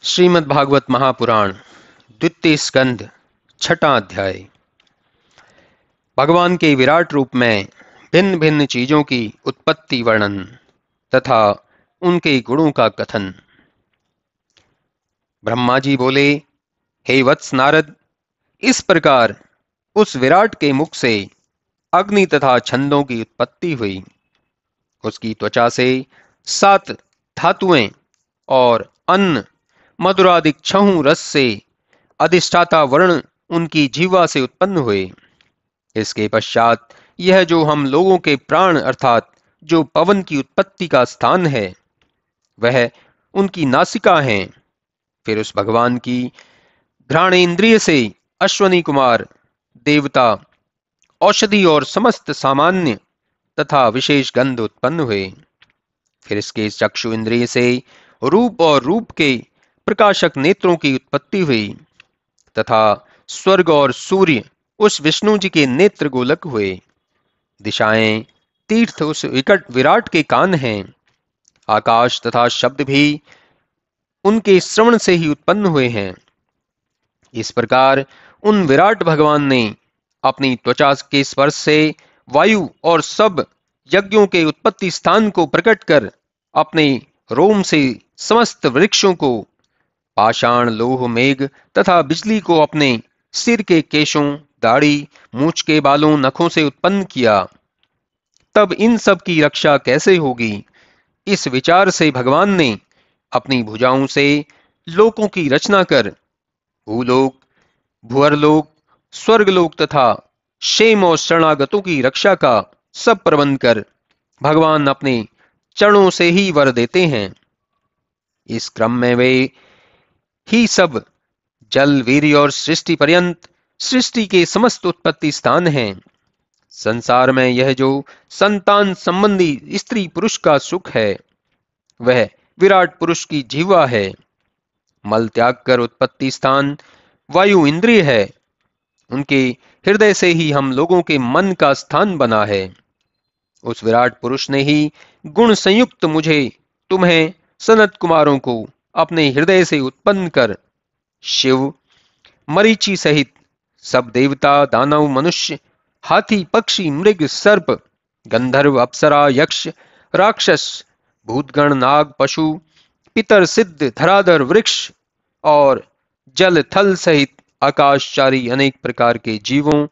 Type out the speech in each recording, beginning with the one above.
श्रीमद् भागवत महापुराण द्वितीय स्कंध छठा अध्याय। भगवान के विराट रूप में भिन्न भिन्न चीजों की उत्पत्ति वर्णन तथा उनके गुणों का कथन। ब्रह्मा जी बोले, हे वत्स नारद, इस प्रकार उस विराट के मुख से अग्नि तथा छंदों की उत्पत्ति हुई। उसकी त्वचा से 7 धातुएं और अन्न मधुरादिक 6 रस से अधिष्ठाता वर्ण उनकी जीवा से उत्पन्न हुए। इसके पश्चात यह जो हम लोगों के प्राण अर्थात जो पवन की उत्पत्ति का स्थान है वह उनकी नासिका है। फिर उस भगवान की घ्राणेन्द्रिय से अश्वनी कुमार, देवता, औषधि और समस्त सामान्य तथा विशेष गंध उत्पन्न हुए। फिर इसके चक्षु इंद्रिय से रूप और रूप के प्रकाशक नेत्रों की उत्पत्ति हुई तथा स्वर्ग और सूर्य उस विष्णु जी के नेत्र गोलक हुए। दिशाएं, तीर्थ उस विराट के कान हैं। आकाश तथा शब्द भी उनके श्रवण से ही उत्पन्न हुए हैं। इस प्रकार उन विराट भगवान ने अपनी त्वचा के स्पर्श से वायु और सब यज्ञों के उत्पत्ति स्थान को प्रकट कर अपने रोम से समस्त वृक्षों को, पाषाण, लोह, मेघ तथा बिजली को अपने सिर के केशों, दाढ़ी, मूछ के बालों, नखों से उत्पन्न किया। तब इन सब की रक्षा कैसे होगी, इस विचार से भगवान ने अपनी भुजाओं से लोकों की रचना कर भूलोक, भुअरलोक, स्वर्गलोक तथा क्षेम और शरणागतों की रक्षा का सब प्रबंध कर भगवान अपने चरणों से ही वर देते हैं। इस क्रम में वे ही सब जल, वीर्य और सृष्टि पर्यंत सृष्टि के समस्त उत्पत्ति स्थान हैं। संसार में यह जो संतान संबंधी स्त्री पुरुष का सुख है वह विराट पुरुष की जीवा है। मल त्याग कर उत्पत्ति स्थान वायु इंद्रिय है। उनके हृदय से ही हम लोगों के मन का स्थान बना है। उस विराट पुरुष ने ही गुण संयुक्त मुझे, तुम्हें, सनत कुमारों को अपने हृदय से उत्पन्न कर शिव, मरीचि सहित सब देवता, दानव, मनुष्य, हाथी, पक्षी, मृग, सर्प, गंधर्व, अप्सरा, यक्ष, राक्षस, भूतगण, नाग, पशु, पितर, सिद्ध, धराधर, वृक्ष और जल थल सहित आकाशचारी अनेक प्रकार के जीवों,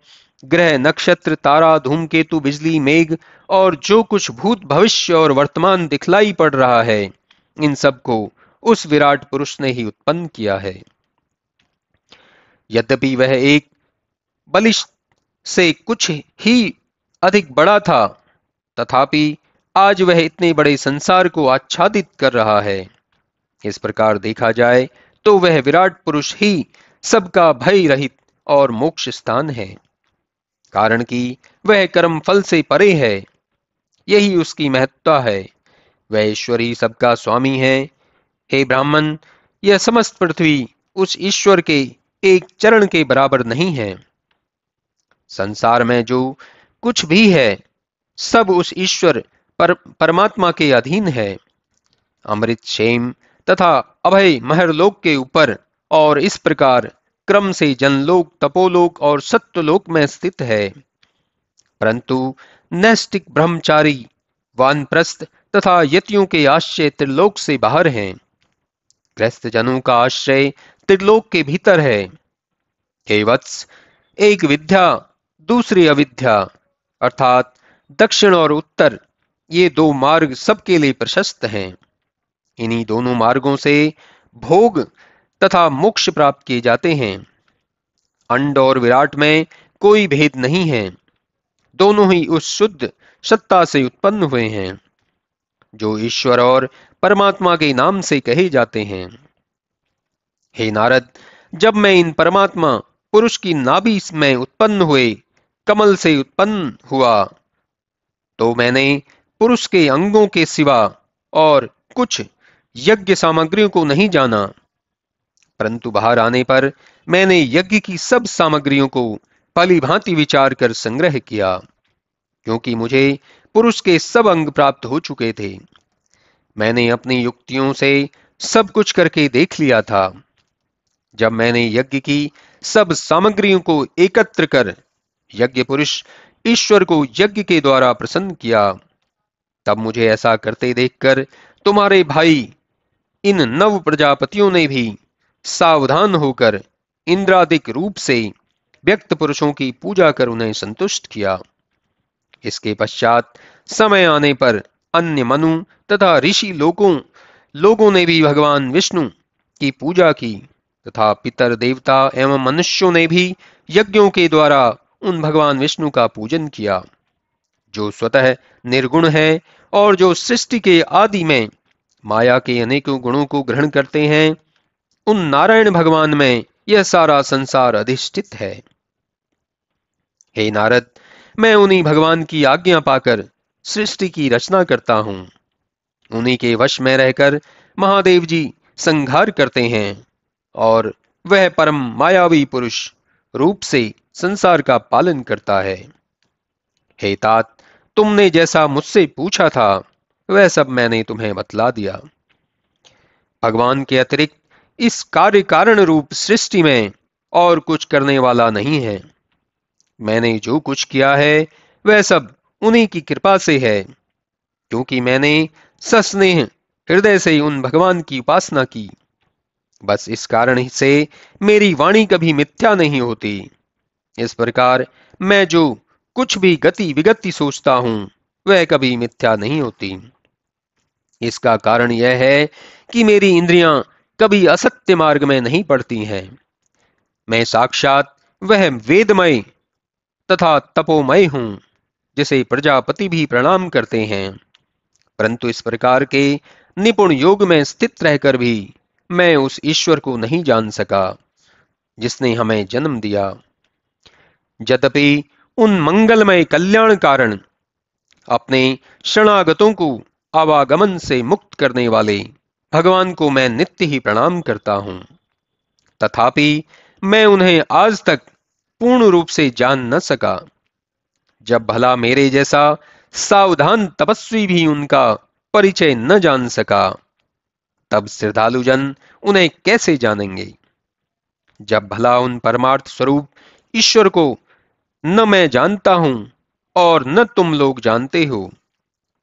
ग्रह, नक्षत्र, तारा, धूमकेतु, बिजली, मेघ और जो कुछ भूत, भविष्य और वर्तमान दिखलाई पड़ रहा है, इन सब को उस विराट पुरुष ने ही उत्पन्न किया है। यद्यपि वह एक बलिष्ठ से कुछ ही अधिक बड़ा था, तथापि आज वह इतने बड़े संसार को आच्छादित कर रहा है। इस प्रकार देखा जाए तो वह विराट पुरुष ही सबका भय रहित और मोक्ष स्थान है, कारण कि वह कर्म फल से परे है। यही उसकी महत्ता है। वह ईश्वर ही सबका स्वामी है। हे ब्राह्मण, यह समस्त पृथ्वी उस ईश्वर के एक चरण के बराबर नहीं है। संसार में जो कुछ भी है सब उस ईश्वर परमात्मा के अधीन है। अमृत, क्षेम तथा अभय महरलोक के ऊपर और इस प्रकार क्रम से जनलोक, तपोलोक और सत्यलोक में स्थित है। परंतु नैष्टिक, ब्रह्मचारी, वानप्रस्थ तथा यतियों के आश्रय त्रिलोक से बाहर हैं। गृहस्थ जनों का आश्रय त्रिलोक के भीतर है। हे वत्स, एक विद्या दूसरी अविद्या अर्थात दक्षिण और उत्तर, ये 2 मार्ग सबके लिए प्रशस्त हैं। इन्हीं दोनों मार्गों से भोग तथा मोक्ष प्राप्त किए जाते हैं। अंड और विराट में कोई भेद नहीं है। दोनों ही उस शुद्ध सत्ता से उत्पन्न हुए हैं जो ईश्वर और परमात्मा के नाम से कहे जाते हैं। हे नारद, जब मैं इन परमात्मा पुरुष की नाभि में उत्पन्न हुए कमल से उत्पन्न हुआ तो मैंने पुरुष के अंगों के सिवा और कुछ यज्ञ सामग्रियों को नहीं जाना, परंतु बाहर आने पर मैंने यज्ञ की सब सामग्रियों को भली भांति विचार कर संग्रह किया, क्योंकि मुझे पुरुष के सब अंग प्राप्त हो चुके थे। मैंने अपनी युक्तियों से सब कुछ करके देख लिया था। जब मैंने यज्ञ की सब सामग्रियों को एकत्र कर यज्ञ पुरुष ईश्वर को यज्ञ के द्वारा प्रसन्न किया, तब मुझे ऐसा करते देखकर तुम्हारे भाई इन नव प्रजापतियों ने भी सावधान होकर इंद्रादिक रूप से व्यक्त पुरुषों की पूजा कर उन्हें संतुष्ट किया। इसके पश्चात समय आने पर अन्य मनु तथा ऋषि लोगों ने भी भगवान विष्णु की पूजा की तथा पितर देवता एवं मनुष्यों ने भी यज्ञों के द्वारा उन भगवान विष्णु का पूजन किया, जो स्वतः निर्गुण है और जो सृष्टि के आदि में माया के अनेकों गुणों को ग्रहण करते हैं। उन नारायण भगवान में यह सारा संसार अधिष्ठित है। हे नारद, मैं उन्हीं भगवान की आज्ञा पाकर सृष्टि की रचना करता हूँ। उन्हीं के वश में रहकर महादेव जी संहार करते हैं और वह परम मायावी पुरुष रूप से संसार का पालन करता है। हे तात, तुमने जैसा मुझसे पूछा था वह सब मैंने तुम्हें बतला दिया। भगवान के अतिरिक्त इस कार्य कारण रूप सृष्टि में और कुछ करने वाला नहीं है। मैंने जो कुछ किया है वह सब उन्हीं की कृपा से है, क्योंकि मैंने सस्नेह हृदय से उन भगवान की उपासना की। बस इस कारण से मेरी वाणी कभी मिथ्या नहीं होती। इस प्रकार मैं जो कुछ भी गति विगति सोचता हूं वह कभी मिथ्या नहीं होती। इसका कारण यह है कि मेरी इंद्रियां कभी असत्य मार्ग में नहीं पड़ती हैं। मैं साक्षात वह वेदमय तथा तपोमय हूं, जिसे प्रजापति भी प्रणाम करते हैं। परंतु इस प्रकार के निपुण योग में स्थित रहकर भी मैं उस ईश्वर को नहीं जान सका जिसने हमें जन्म दिया। यद्यपि उन मंगलमय कल्याण कारण अपने शरणागतों को आवागमन से मुक्त करने वाले भगवान को मैं नित्य ही प्रणाम करता हूं, तथापि मैं उन्हें आज तक पूर्ण रूप से जान न सका। जब भला मेरे जैसा सावधान तपस्वी भी उनका परिचय न जान सका, तब श्रद्धालुजन उन्हें कैसे जानेंगे। जब भला उन परमार्थ स्वरूप ईश्वर को न मैं जानता हूं और न तुम लोग जानते हो,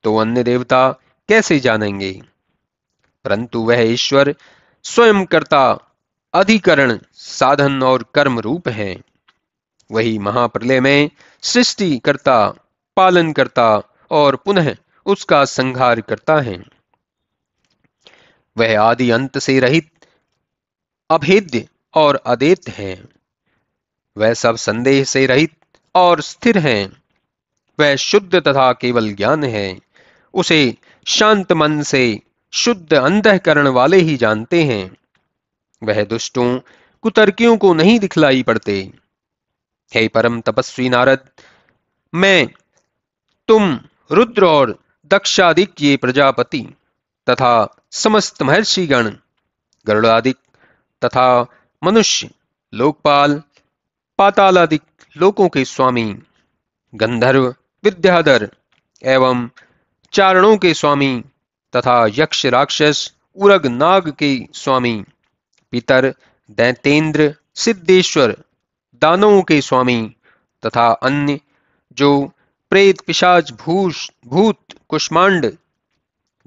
तो अन्य देवता कैसे जानेंगे। परंतु वह ईश्वर स्वयं कर्ता, अधिकरण, साधन और कर्म रूप है। वही महाप्रलय में सृष्टि करता, पालन करता और पुनः उसका संहार करता है। वह आदि अंत से रहित, अभेद्य और अद्वैत है। वह सब संदेह से रहित और स्थिर है। वह शुद्ध तथा केवल ज्ञान है। उसे शांत मन से शुद्ध अंतःकरण वाले ही जानते हैं। वह दुष्टों कुतर्कियों को नहीं दिखलाई पड़ते। हे परम तपस्वी नारद, मैं, तुम, रुद्र और दक्षादिक ये प्रजापति तथा समस्त महर्षिगण, गरुड़ादिक तथा मनुष्य, लोकपाल, पातालादिक लोकों के स्वामी, गंधर्व, विद्याधर एवं चारणों के स्वामी तथा यक्ष, राक्षस, उरग, नाग के स्वामी, पितर, दैतेंद्र, सिद्धेश्वर, दानवों के स्वामी तथा अन्य जो प्रेत, पिशाच, भूत, कुष्मांड,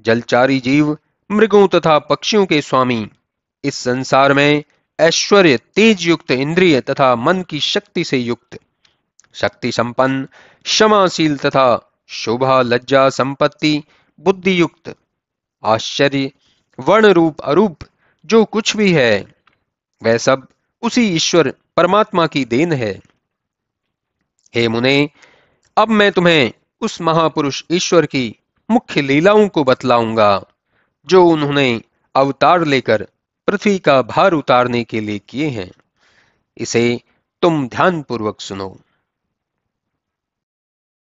जलचारी जीव, मृगों तथा पक्षियों के स्वामी, इस संसार में ऐश्वर्य, तेज युक्त, इंद्रिय तथा मन की शक्ति से युक्त, शक्ति संपन्न, क्षमाशील तथा शोभा, लज्जा, संपत्ति, बुद्धि युक्त, आश्चर्य, वर्ण रूप, अरूप जो कुछ भी है वह सब उसी ईश्वर परमात्मा की देन है। हे मुने, अब मैं तुम्हें उस महापुरुष ईश्वर की मुख्य लीलाओं को बतलाऊंगा जो उन्होंने अवतार लेकर पृथ्वी का भार उतारने के लिए किए हैं। इसे तुम ध्यान पूर्वक सुनो।